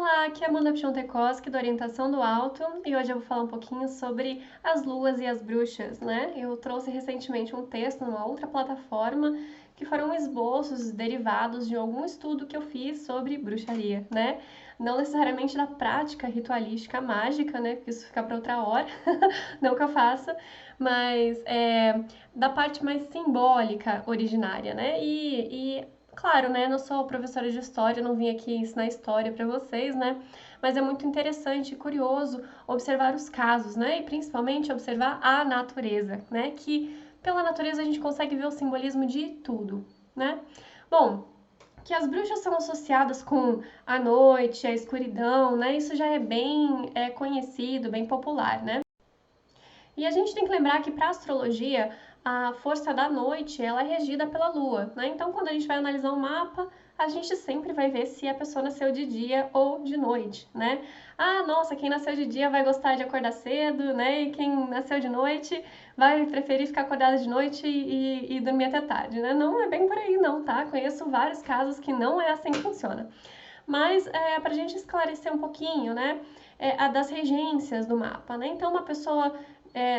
Olá, aqui é a Amanda Piontekowski, da Orientação do Alto, e hoje eu vou falar um pouquinho sobre as luas e as bruxas, né? Eu trouxe recentemente um texto numa outra plataforma que foram esboços derivados de algum estudo que eu fiz sobre bruxaria, né? Não necessariamente da prática ritualística mágica, né? Porque isso fica para outra hora, não que eu faça, mas da parte mais simbólica originária, né? Claro, né? Não sou professora de história, não vim aqui ensinar história para vocês, né? Mas é muito interessante e curioso observar os casos, né? E principalmente observar a natureza, né? Que pela natureza a gente consegue ver o simbolismo de tudo, né? Bom, que as bruxas são associadas com a noite, a escuridão, né? Isso já é bem conhecido, bem popular, né? E a gente tem que lembrar que para a astrologia, a força da noite ela é regida pela lua, né? Então, quando a gente vai analisar um mapa, a gente sempre vai ver se a pessoa nasceu de dia ou de noite, né? Ah, nossa, quem nasceu de dia vai gostar de acordar cedo, né? E quem nasceu de noite vai preferir ficar acordada de noite e dormir até tarde, né? Não é bem por aí, não, tá? Conheço vários casos que não é assim que funciona. Mas para a gente esclarecer um pouquinho, né? A das regências do mapa, né? Então, uma pessoa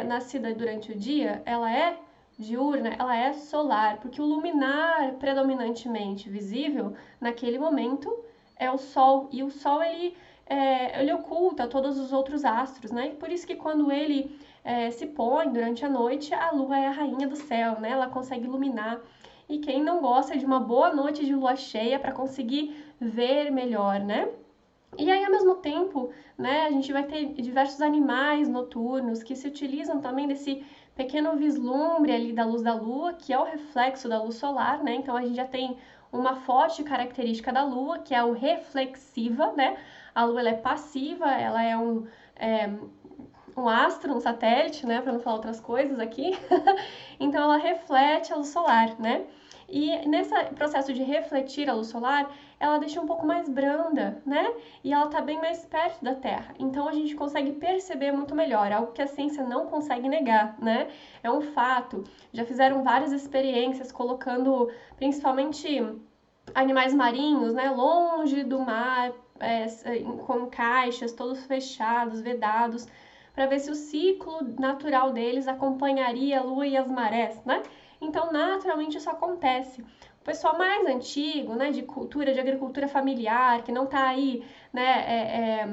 nascida durante o dia, ela é diurna, ela é solar, porque o luminar predominantemente visível naquele momento é o Sol, e o Sol ele oculta todos os outros astros, né? E por isso que quando ele se põe durante a noite, a Lua é a rainha do céu, né? Ela consegue iluminar. E quem não gosta de uma boa noite de lua cheia para conseguir ver melhor, né? E aí, ao mesmo tempo, né, a gente vai ter diversos animais noturnos que se utilizam também desse pequeno vislumbre ali da luz da lua, que é o reflexo da luz solar, né? Então a gente já tem uma forte característica da lua, que é o reflexiva, né? A lua ela é passiva, ela é um astro, um satélite, né, para não falar outras coisas aqui. Então ela reflete a luz solar, né? E nesse processo de refletir a luz solar, ela deixa um pouco mais branda, né? E ela está bem mais perto da Terra. Então a gente consegue perceber muito melhor, algo que a ciência não consegue negar, né? É um fato. Já fizeram várias experiências colocando principalmente animais marinhos, né, longe do mar, com caixas todos fechados, vedados, para ver se o ciclo natural deles acompanharia a lua e as marés, né? Então, naturalmente, isso acontece. O pessoal mais antigo, né, de cultura, de agricultura familiar, que não está aí, né,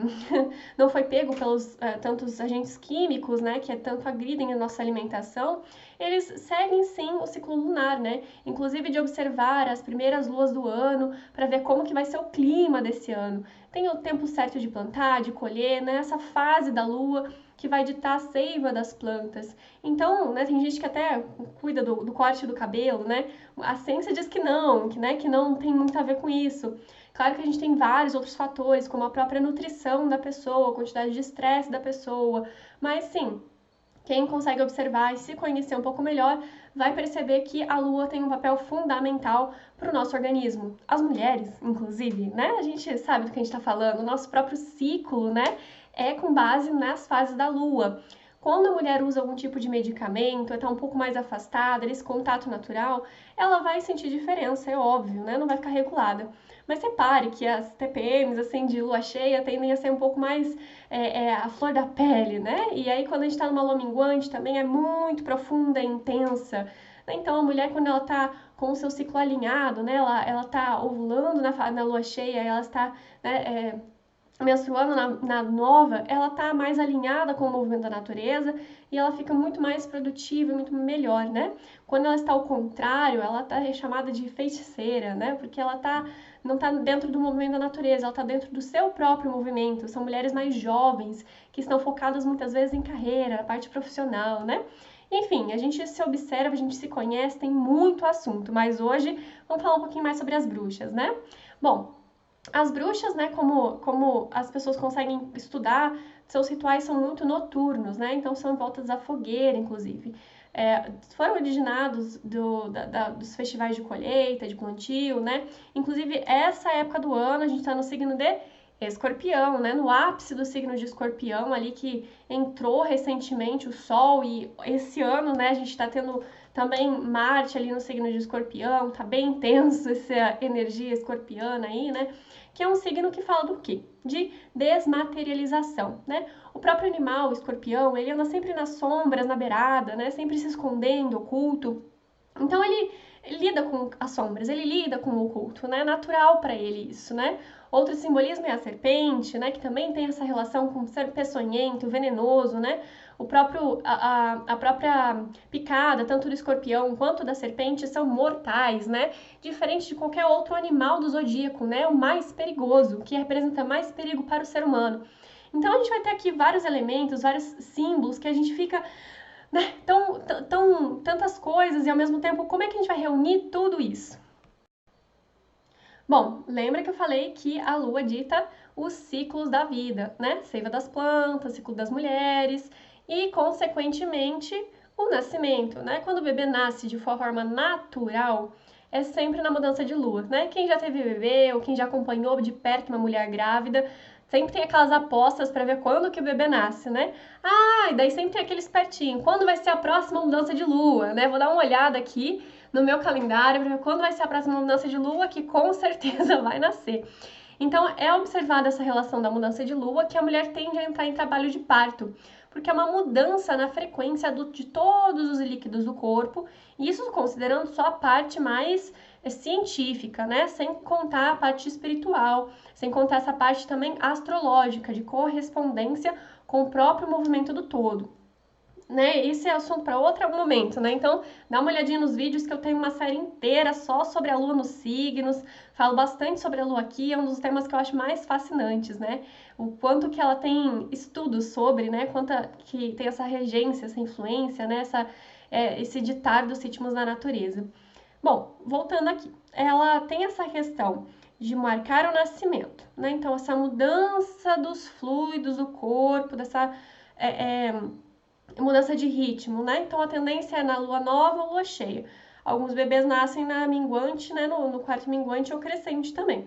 não foi pego pelos tantos agentes químicos, né, que tanto agridem a nossa alimentação, eles seguem sim o ciclo lunar, né? Inclusive de observar as primeiras luas do ano para ver como que vai ser o clima desse ano. Tem o tempo certo de plantar, de colher, né? Essa fase da lua que vai ditar a seiva das plantas. Então, né, tem gente que até cuida do corte do cabelo, né? A ciência diz que não, que não tem muito a ver com isso. Claro que a gente tem vários outros fatores, como a própria nutrição da pessoa, a quantidade de estresse da pessoa, mas sim, quem consegue observar e se conhecer um pouco melhor vai perceber que a lua tem um papel fundamental para o nosso organismo. As mulheres, inclusive, né? A gente sabe do que a gente está falando, o nosso próprio ciclo, né? É com base nas fases da lua. Quando a mulher usa algum tipo de medicamento, está um pouco mais afastada desse contato natural, ela vai sentir diferença, é óbvio, né? Não vai ficar regulada. Mas repare que as TPMs, assim, de lua cheia tendem a ser um pouco mais a flor da pele, né? E aí, quando a gente tá numa lua minguante, também é muito profunda e intensa. Então, a mulher, quando ela tá com o seu ciclo alinhado, né? Ela tá ovulando na lua cheia, ela está, né, menstruando na nova, ela tá mais alinhada com o movimento da natureza e ela fica muito mais produtiva e muito melhor, né? Quando ela está ao contrário, ela tá chamada de feiticeira, né? Porque ela não tá dentro do movimento da natureza, ela tá dentro do seu próprio movimento. São mulheres mais jovens que estão focadas muitas vezes em carreira, na parte profissional, né? Enfim, a gente se observa, a gente se conhece, tem muito assunto, mas hoje vamos falar um pouquinho mais sobre as bruxas, né? Bom, as bruxas, né, como as pessoas conseguem estudar, seus rituais são muito noturnos, né? Então são voltas à fogueira, inclusive. Foram originados dos festivais de colheita, de plantio, né? Inclusive, essa época do ano, a gente está no signo de Escorpião, né? No ápice do signo de Escorpião, ali que entrou recentemente o Sol, e esse ano, né, a gente está tendo também Marte ali no signo de Escorpião, tá bem intenso essa energia escorpiana aí, né? que é um signo que fala do quê? De desmaterialização, né? O próprio animal, o escorpião, ele anda sempre nas sombras, na beirada, né? Sempre se escondendo, oculto. Então ele lida com as sombras, ele lida com o oculto, né? É natural para ele isso, né? Outro simbolismo é a serpente, né? Que também tem essa relação com ser peçonhento, venenoso, né? A própria picada, tanto do escorpião quanto da serpente, são mortais, né? Diferente de qualquer outro animal do zodíaco, né? O mais perigoso, que representa mais perigo para o ser humano. Então a gente vai ter aqui vários elementos, vários símbolos que a gente fica, né, tantas coisas e ao mesmo tempo, como é que a gente vai reunir tudo isso? Bom, lembra que eu falei que a lua dita os ciclos da vida, né? Seiva das plantas, ciclo das mulheres e, consequentemente, o nascimento, né? Quando o bebê nasce de forma natural, é sempre na mudança de lua, né? Quem já teve bebê ou quem já acompanhou de perto uma mulher grávida, sempre tem aquelas apostas para ver quando que o bebê nasce, né? Ah, e daí sempre tem aquele espertinho, quando vai ser a próxima mudança de lua, né? Vou dar uma olhada aqui no meu calendário para ver quando vai ser a próxima mudança de lua, que com certeza vai nascer. Então, é observada essa relação da mudança de lua que a mulher tende a entrar em trabalho de parto, porque é uma mudança na frequência de todos os líquidos do corpo, e isso considerando só a parte mais científica, né? Sem contar a parte espiritual, sem contar essa parte também astrológica, de correspondência com o próprio movimento do todo. Né? Esse é assunto para outro momento, né? Então, dá uma olhadinha nos vídeos que eu tenho uma série inteira só sobre a lua nos signos, falo bastante sobre a lua aqui, é um dos temas que eu acho mais fascinantes, né? O quanto que ela tem estudos sobre, né? Quanto que tem essa regência, essa influência, né? Esse ditar dos ritmos da natureza. Bom, voltando aqui, ela tem essa questão de marcar o nascimento, né? Então, essa mudança dos fluidos do corpo, dessa mudança de ritmo, né? Então a tendência é na lua nova ou lua cheia. Alguns bebês nascem na minguante, né? No quarto minguante ou crescente também.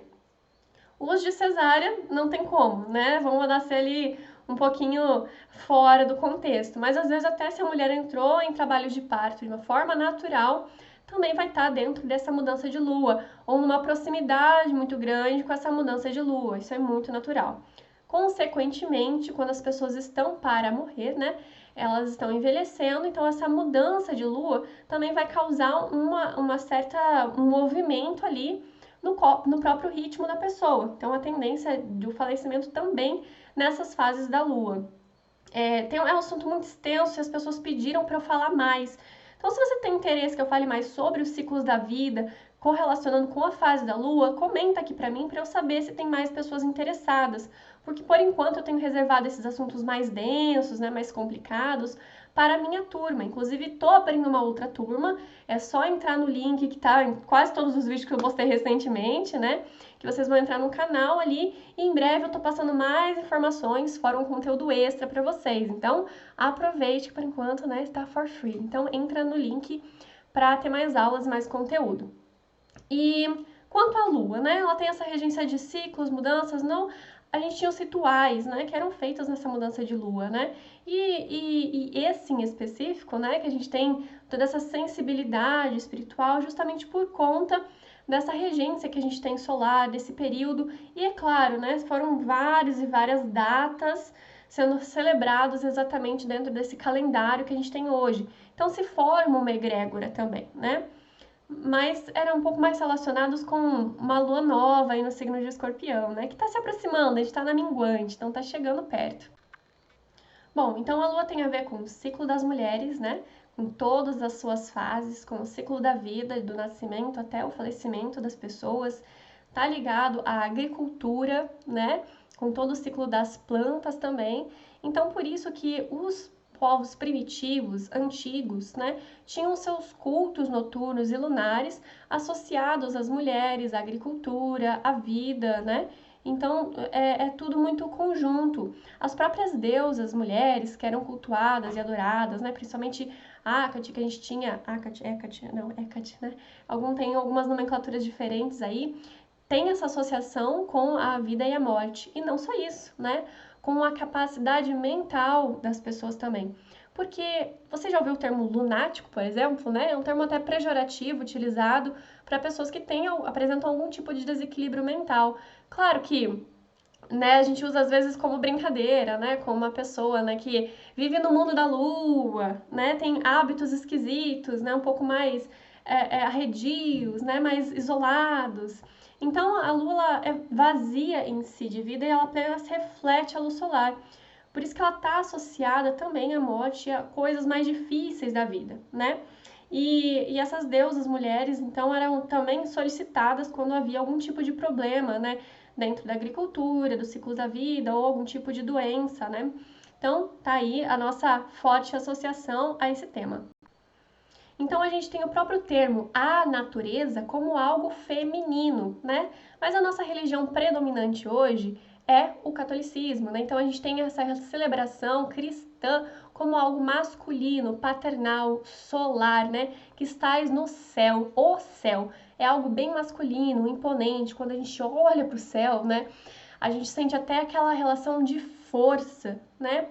Os de cesárea não tem como, né? Vão nascer ali um pouquinho fora do contexto. Mas às vezes até se a mulher entrou em trabalho de parto de uma forma natural, também vai estar dentro dessa mudança de lua, ou numa proximidade muito grande com essa mudança de lua. Isso é muito natural. Consequentemente, quando as pessoas estão para morrer, né? Elas estão envelhecendo, então essa mudança de lua também vai causar um movimento ali no próprio ritmo da pessoa. Então a tendência do falecimento também nessas fases da lua. É um assunto muito extenso e as pessoas pediram para eu falar mais. Então, se você tem interesse que eu fale mais sobre os ciclos da vida, correlacionando com a fase da lua, comenta aqui para mim para eu saber se tem mais pessoas interessadas, porque por enquanto eu tenho reservado esses assuntos mais densos, né, mais complicados, para a minha turma. Inclusive, estou abrindo uma outra turma, é só entrar no link que está em quase todos os vídeos que eu postei recentemente, né, que vocês vão entrar no canal ali e em breve eu estou passando mais informações, fora um conteúdo extra para vocês. Então, aproveite que por enquanto, né, está for free. Então, entra no link para ter mais aulas, mais conteúdo. E quanto à lua, né, ela tem essa regência de ciclos, mudanças, não... A gente tinha os rituais, né, que eram feitos nessa mudança de lua, né, e esse em específico, né, que a gente tem toda essa sensibilidade espiritual justamente por conta dessa regência que a gente tem solar, desse período, e é claro, né, foram várias e várias datas sendo celebrados exatamente dentro desse calendário que a gente tem hoje. Então se forma uma egrégora também, né? Mas eram um pouco mais relacionados com uma lua nova aí no signo de Escorpião, né? Que tá se aproximando, a gente tá na minguante, então tá chegando perto. Bom, então a lua tem a ver com o ciclo das mulheres, né? Com todas as suas fases, com o ciclo da vida, do nascimento até o falecimento das pessoas. Tá ligado à agricultura, né? Com todo o ciclo das plantas também. Então, por isso que os povos primitivos, antigos, né, tinham seus cultos noturnos e lunares associados às mulheres, à agricultura, à vida, né? Então, é tudo muito conjunto. As próprias deusas mulheres que eram cultuadas e adoradas, né? Principalmente Hecate, que a gente tinha... Hecate, né? Tem algumas nomenclaturas diferentes aí. Tem essa associação com a vida e a morte. E não só isso, né? Com a capacidade mental das pessoas também. porque você já ouviu o termo lunático, por exemplo, né? É um termo até pejorativo utilizado para pessoas que apresentam algum tipo de desequilíbrio mental. Claro que, né, a gente usa às vezes como brincadeira, né, como uma pessoa, né, que vive no mundo da lua, né, tem hábitos esquisitos, né, um pouco mais arredios, né, mais isolados. Então a lua é vazia em si de vida e ela apenas reflete a luz solar. Por isso que ela está associada também à morte e a coisas mais difíceis da vida, né? E essas deusas mulheres, então, eram também solicitadas quando havia algum tipo de problema, né? Dentro da agricultura, dos ciclos da vida ou algum tipo de doença, né? Então, tá aí a nossa forte associação a esse tema. Então a gente tem o próprio termo a natureza como algo feminino, né? Mas a nossa religião predominante hoje é o catolicismo, né? Então a gente tem essa celebração cristã como algo masculino, paternal, solar, né? Que estás no céu, o céu. É algo bem masculino, imponente. Quando a gente olha para o céu, né? A gente sente até aquela relação de força, né?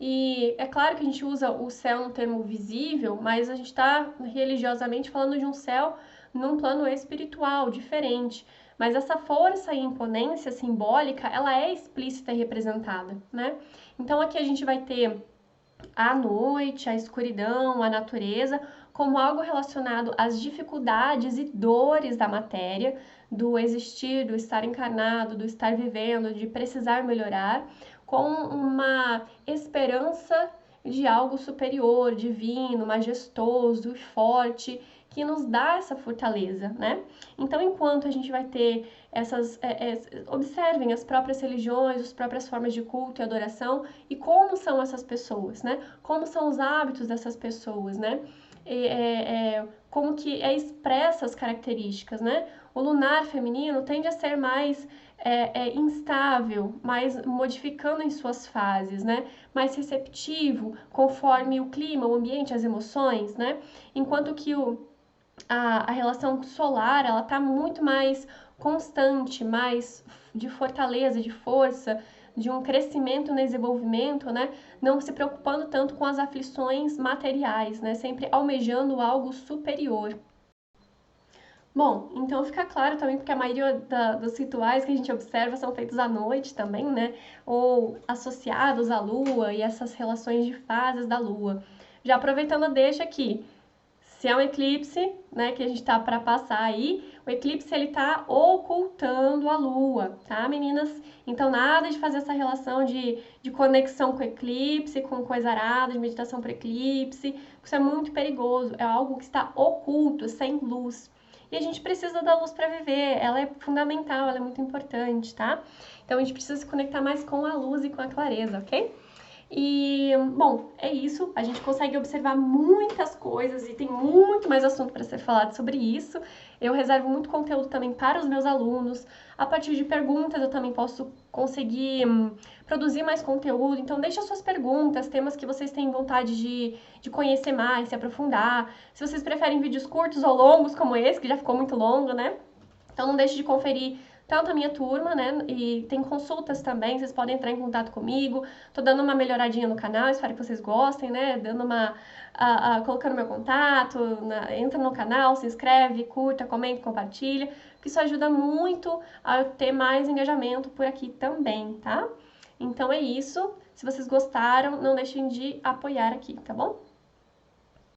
E é claro que a gente usa o céu no termo visível, mas a gente está religiosamente falando de um céu num plano espiritual, diferente. Mas essa força e imponência simbólica, ela é explícita e representada, né? Então aqui a gente vai ter a noite, a escuridão, a natureza, como algo relacionado às dificuldades e dores da matéria, do existir, do estar encarnado, do estar vivendo, de precisar melhorar, com uma esperança de algo superior, divino, majestoso e forte, que nos dá essa fortaleza, né? Então, enquanto a gente vai ter observem as próprias religiões, as próprias formas de culto e adoração e como são essas pessoas, né? Como são os hábitos dessas pessoas, né? Como que é expressa as características, né? O lunar feminino tende a ser mais instável, mais modificando em suas fases, né? Mais receptivo, conforme o clima, o ambiente, as emoções, né? Enquanto que a relação solar, ela tá muito mais constante, mais de fortaleza, de força, de um crescimento no desenvolvimento, né? Não se preocupando tanto com as aflições materiais, né? Sempre almejando algo superior. Bom, então fica claro também porque a maioria dos rituais que a gente observa são feitos à noite também, né? Ou associados à lua e essas relações de fases da lua. Já aproveitando a deixa aqui, se é um eclipse, né, que a gente tá para passar aí, o eclipse ele tá ocultando a lua, tá, meninas? Então nada de fazer essa relação de conexão com o eclipse, com coisa arada, de meditação para eclipse, isso é muito perigoso, é algo que está oculto, sem luz. E a gente precisa da luz para viver, ela é fundamental, ela é muito importante, tá? Então a gente precisa se conectar mais com a luz e com a clareza, ok? E, bom, é isso. A gente consegue observar muitas coisas e tem muito mais assunto para ser falado sobre isso. Eu reservo muito conteúdo também para os meus alunos. A partir de perguntas eu também posso conseguir produzir mais conteúdo. Então, deixe as suas perguntas, temas que vocês têm vontade de conhecer mais, se aprofundar. Se vocês preferem vídeos curtos ou longos como esse, que já ficou muito longo, né? Então, não deixe de conferir tanto a minha turma, né, e tem consultas também, vocês podem entrar em contato comigo, tô dando uma melhoradinha no canal, espero que vocês gostem, né, dando colocando meu contato, entra no canal, se inscreve, curta, comenta, compartilha, porque isso ajuda muito a ter mais engajamento por aqui também, tá? Então é isso, se vocês gostaram, não deixem de apoiar aqui, tá bom?